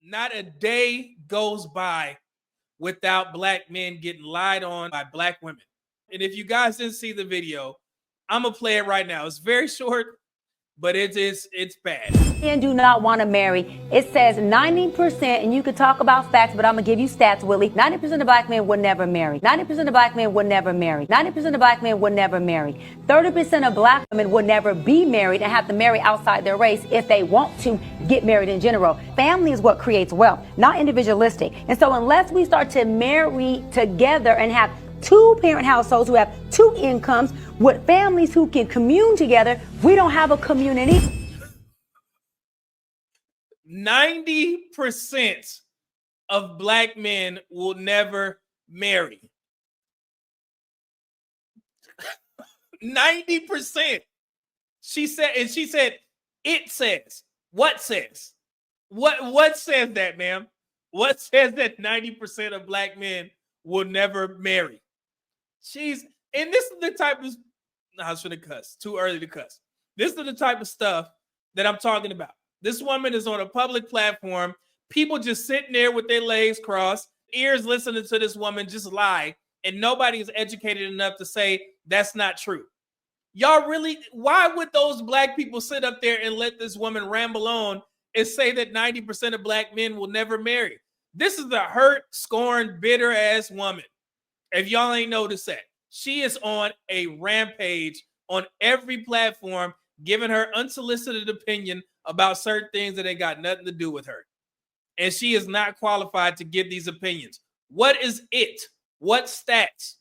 Not a day goes by without black men getting lied on by black women. And if you guys didn't see the video, I'm gonna play it right now. It's very short, but it's bad. Men do not want to marry. It says 90%, and you could talk about facts, but I'm going to give you stats, Willie. 90% of black men would never marry. 90% of black men would never marry. 90% of black men would never marry. 30% of black women would never be married and have to marry outside their race if they want to get married in general. Family is what creates wealth, not individualistic. And so unless we start to marry together and have two-parent households who have two incomes with families who can commune together, we don't have a community. 90% of black men will never marry. 90%. She said, it says. What says? What says that, ma'am? What says that 90% of black men will never marry? And this is the type of, I was going to cuss, too early to cuss. This is the type of stuff that I'm talking about. This woman is on a public platform. People just sitting there with their legs crossed, ears listening to this woman just lie, and nobody is educated enough to say that's not true. Y'all really, why would those black people sit up there and let this woman ramble on and say that 90% of black men will never marry? This is a hurt, scorned, bitter ass woman. If y'all ain't noticed that, she is on a rampage on every platform, giving her unsolicited opinion about certain things that ain't got nothing to do with her. And she is not qualified to give these opinions. What is it? What stats?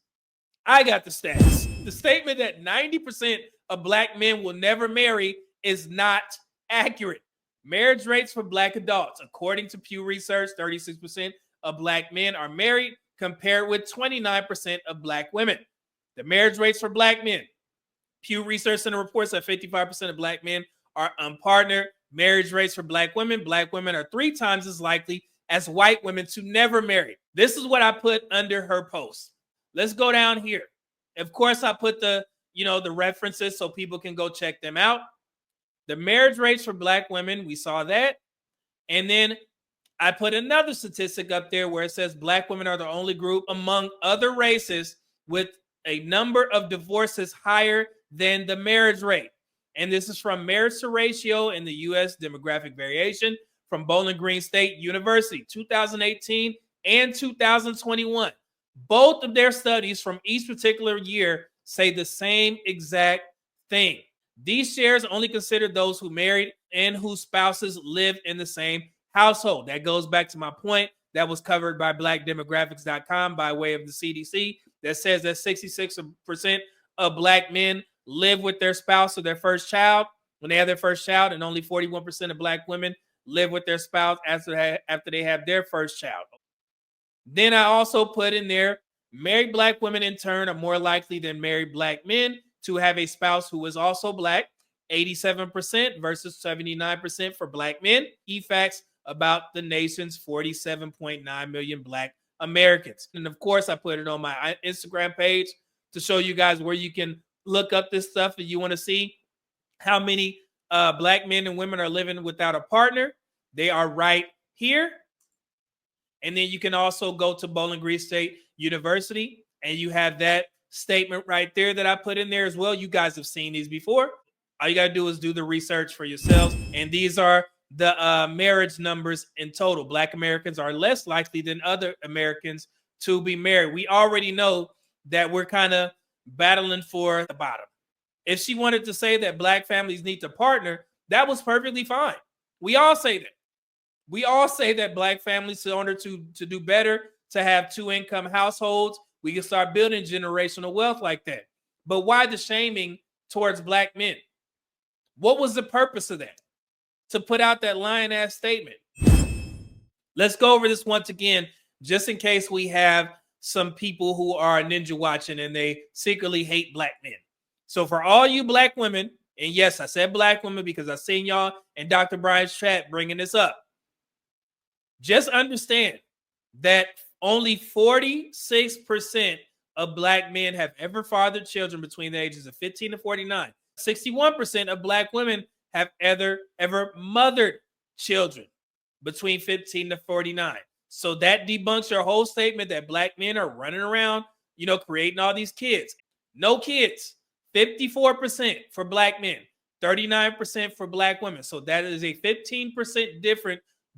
I got the stats. The statement that 90% of black men will never marry is not accurate. Marriage rates for black adults. According to Pew Research, 36% of black men are married, compared with 29% of black women. The marriage rates for black men. Pew Research Center reports that 55% of black men are unpartnered. Marriage rates for black women are 3 times as likely as white women to never marry. This is what I put under her post. Let's go down here. Of course, I put the references so people can go check them out. The marriage rates for black women, we saw that. And then I put another statistic up there where it says black women are the only group among other races with a number of divorces higher than the marriage rate. And this is from Marriage to Ratio in the U.S. Demographic Variation from Bowling Green State University, 2018 and 2021. Both of their studies from each particular year say the same exact thing. These shares only consider those who married and whose spouses live in the same household. That goes back to my point that was covered by blackdemographics.com by way of the CDC that says that 66% of black men live with their spouse or their first child when they have their first child, and only 41% of black women live with their spouse after they have their first child. Then I also put in there, married black women in turn are more likely than married black men to have a spouse who is also black, 87% versus 79% for black men. Key facts about the nation's 47.9 million black Americans. And of course, I put it on my Instagram page to show you guys where you can look up this stuff if you want to see how many black men and women are living without a partner. They are right here. And then you can also go to Bowling Green State University, and you have that statement right there that I put in there as well. You guys have seen these before. All you got to do is do the research for yourselves. And these are the marriage numbers in total. Black Americans are less likely than other Americans to be married. We already know that we're kind of battling for the bottom. If she wanted to say that black families need to partner, that was perfectly fine. We all say that. We all say that black families, in order to do better, to have two-income households, we can start building generational wealth like that. But why the shaming towards black men? What was the purpose of that? To put out that lying-ass statement. Let's go over this once again, just in case we have some people who are ninja watching and they secretly hate black men. So for all you black women, and yes, I said black women because I seen y'all in Dr. Brian's chat bringing this up. Just understand that only 46% of black men have ever fathered children between the ages of 15 and 49. 61% of black women have ever mothered children. between 15 to 49. So that debunks your whole statement that black men are running around, creating all these kids. No kids. 54% for black men, 39% for black women. So that is a 15%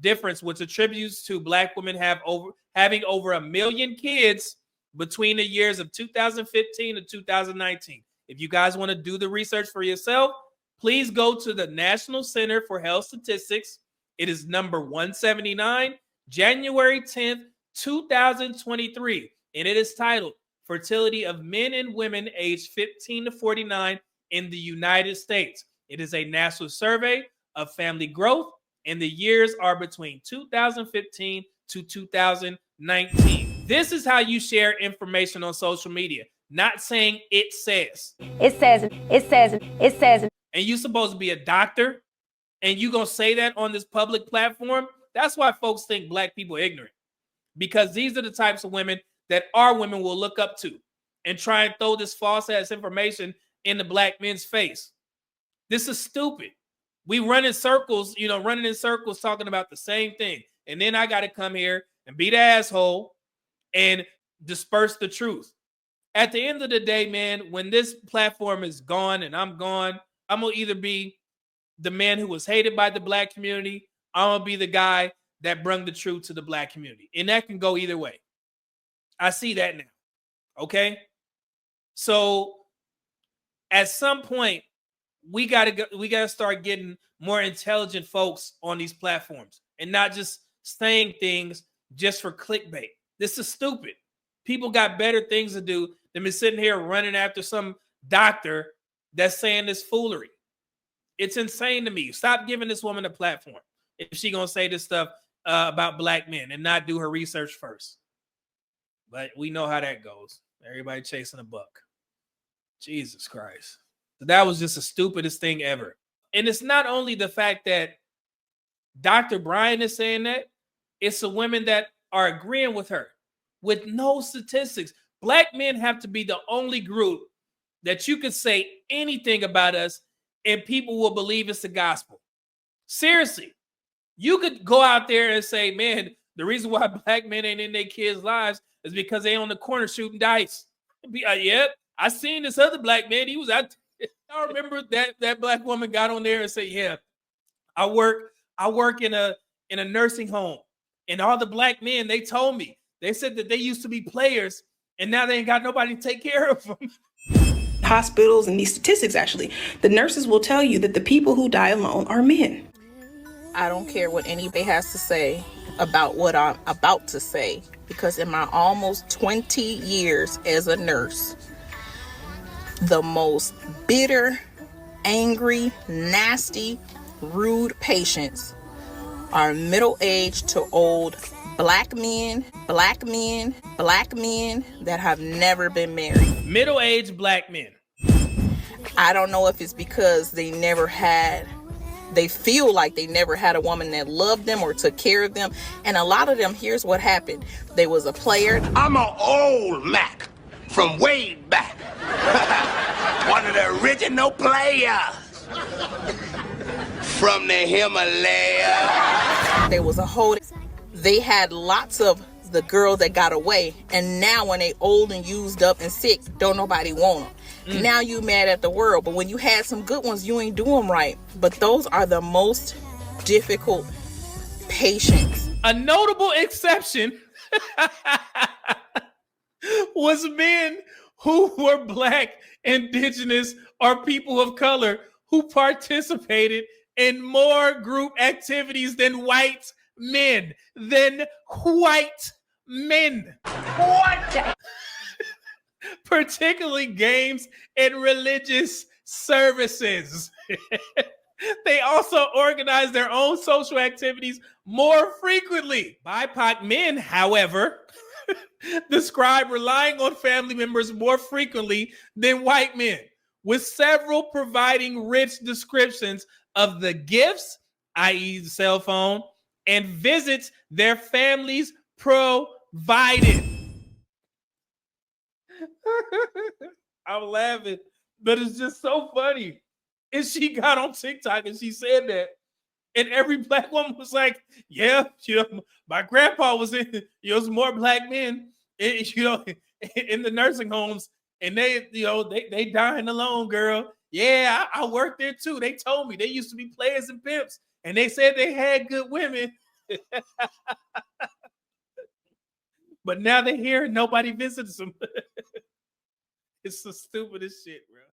difference, which attributes to black women having over 1 million kids between the years of 2015 to 2019. If you guys want to do the research for yourself, please go to the National Center for Health Statistics. It is number 179, January 10th, 2023, and it is titled Fertility of Men and Women aged 15 to 49 in the United States. It is a national survey of family growth, and the years are between 2015 to 2019. This is how you share information on social media, not saying it says. It says. And you're supposed to be a doctor, and you gonna say that on this public platform? That's why folks think black people are ignorant, because these are the types of women that our women will look up to and try and throw this false ass information in the black men's face. This is stupid. We run in circles, talking about the same thing. And then I got to come here and be the asshole and disperse the truth. At the end of the day, man, when this platform is gone and I'm gone, I'm going to either be the man who was hated by the black community. I'm going to be the guy that brought the truth to the black community. And that can go either way. I see that now. Okay. So at some point, we gotta start getting more intelligent folks on these platforms and not just saying things just for clickbait. This is stupid. People got better things to do than be sitting here running after some doctor that's saying this foolery. It's insane to me. Stop giving this woman a platform if she gonna say this stuff about black men and not do her research first. But we know how that goes. Everybody chasing a buck. Jesus Christ. So that was just the stupidest thing ever. And it's not only the fact that Dr. Bryan is saying that, it's the women that are agreeing with her with no statistics. Black men have to be the only group that you could say anything about us and people will believe it's the gospel. Seriously. You could go out there and say, man, the reason why black men ain't in their kids' lives is because they on the corner shooting dice. Be like, yep, I seen this other black man. He was out. I remember that black woman got on there and said, yeah, I work in a nursing home. And all the black men, they told me, they said that they used to be players and now they ain't got nobody to take care of them. Hospitals and these statistics, actually, the nurses will tell you that the people who die alone are men. I don't care what anybody has to say about what I'm about to say, because in my almost 20 years as a nurse, the most bitter, angry, nasty, rude patients are middle-aged to old black men that have never been married. Middle-aged black men. I don't know if it's because they feel like they never had a woman that loved them or took care of them. And a lot of them, here's what happened. They was a player. I'm an old Mac from way back. One of the original players from the Himalaya. There was a whole... They had lots of the girls that got away. And now when they old and used up and sick, don't nobody want them. Now you mad at the world. But when you had some good ones, you ain't do them right. But those are the most difficult patients. A notable exception was men who were black, indigenous, or people of color who participated in more group activities than white men. What? Particularly games and religious services. They also organize their own social activities more frequently. BIPOC men, however, describe relying on family members more frequently than white men, with several providing rich descriptions of the gifts, i.e. the cell phone, and visits their families provided. I'm laughing, but it's just so funny. And she got on TikTok and she said that. And every black woman was like, yeah, my grandpa was in, was more black men, in the nursing homes, and they dying alone, girl. Yeah, I worked there too. They told me they used to be players and pimps, and they said they had good women. But now they're here and nobody visits them. It's the stupidest shit.